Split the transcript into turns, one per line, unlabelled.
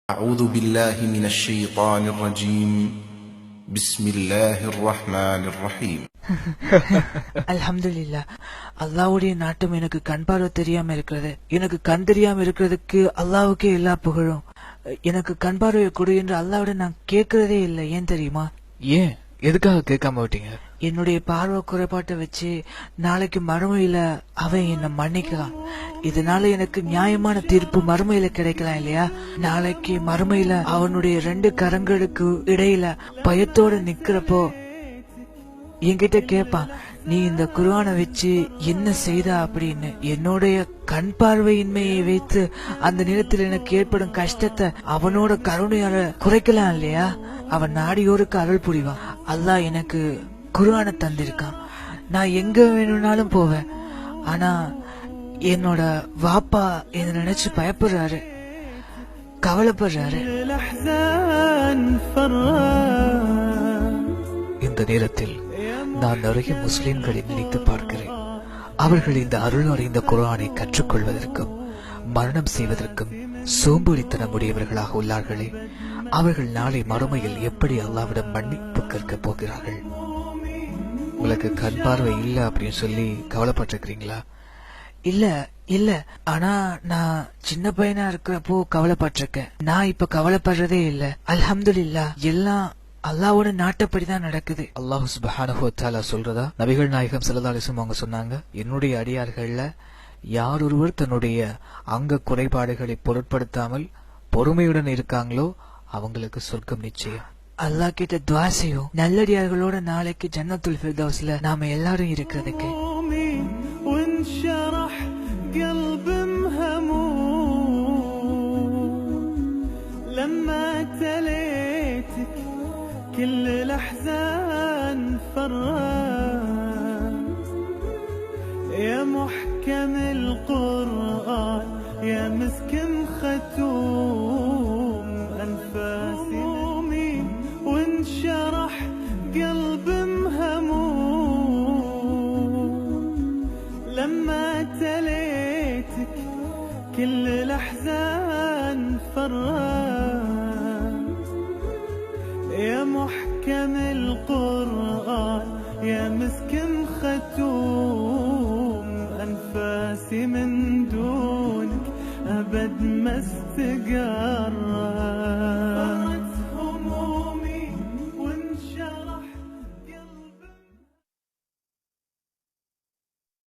أعوذ بالله من الشيطان الرجيم بسم الله الرحمن الرحيم
அல்ஹம்துலில்லாஹ். அல்லாஹ்வுடைய நாட்டம் எனக்கு கண் பார்வை தெரியாம இருக்கிறது. எனக்கு கண் தெரியாம இருக்கிறதுக்கு அல்லாஹ்வுக்கே எல்லா புகழும். எனக்கு கண் பார்வையை கொடு என்று அல்லாஹ்விட நான் கேட்கறதே இல்லை. ஏன் தெரியுமா?
ஏன் எதுக்காக கேட்காம விட்டீங்க?
என்னுடைய பார்வை குறைபாட்டை வச்சு நாளைக்கு மறுமையில அவன் என்ன மன்னிக்கலாம். இதனால எனக்கு நியாயமான தீர்ப்பு மறுமையில கிடைக்கலாம் இல்லையா? நாளைக்கு மறுமையில அவனுடைய 2 கரங்களுக்கு இடையில பயத்தோட நிக்கிறப்போ என்கிட்ட கேட்பான், நீ இந்த குர்ஆனை வச்சு என்ன செய்த அப்படின்னு. என்னுடைய கண் பார்வையின்மையை வைத்து அந்த நேரத்தில் எனக்கு ஏற்படும் கஷ்டத்தை அவனோட கருணையால குறைக்கலாம் இல்லையா? அவன் நாடியோருக்கு அருள் புரிவான். அல்லாஹ் எனக்கு குர்ஆனை தந்திருக்கான். நான் எங்க வேணும்னாலும் போவேன். ஆனா என்னோட வாப்பா என்ன நினைச்சு பயப்படுறாரு, கவலைப்படுறாரு.
இந்த நேரத்தில் நான் நிறைய முஸ்லிம்களை நினைத்து பார்க்கிறேன். அவர்கள் இந்த அருள் அறிந்த குர்ஆனை கற்றுக்கொள்வதற்கும் மரணம் செய்வதற்கும் சோம்பேறித்தனம் உடையவர்களாக உள்ளார்களே. அவர்கள் நாளை மறுமையில் எப்படி அல்லாஹ்விடம் மன்னிப்பு கேட்க போகிறார்கள்? உங்களுக்கு கண் பார்வை இல்ல அப்படின்னு சொல்லி கவலைப்பட்டிருக்கிறீங்களா?
இல்ல இல்ல, ஆனா நான் சின்ன பையனா இருக்கிறப்போ கவலைப்பட்டிருக்கேன். நான் இப்ப கவலைப்படுறதே இல்ல. அல்ஹம்துலில்லாஹ். எல்லாம் அல்லாஹ்வோட நாட்டப்படிதான் நடக்குது.
அல்லாஹ் சுப்ஹானஹு வ தஆலா சொல்றதா நபிகள் நாயகம் ஸல்லல்லாஹு அலைஹி வஸல்லம் அவங்க சொன்னாங்க, என்னுடைய அடியார்கள்ல யார் ஒருவர் தன்னுடைய அங்க குறைபாடுகளை பொருட்படுத்தாமல் பொறுமையுடன் இருக்காங்களோ அவங்களுக்கு சொர்க்கம் நிச்சயம்.
அல்லாஹ் கிட்ட துஆ செய்யும், நல்லடியார்களோட நாளைக்கு ஜன்னத்துல் ஃபிர்தௌஸ்ல நாம எல்லாரும் இருக்கிறதுக்கு.
كل الأحزان فران يا محكم القرآن يا مسكن ختوم أنفاسي مين وانشرح قلب مهموم لما تليتك كل الأحزان فران يا محكم القرآن يا مسكن ختوم أنفاسي من دونك أبد ما استقرت.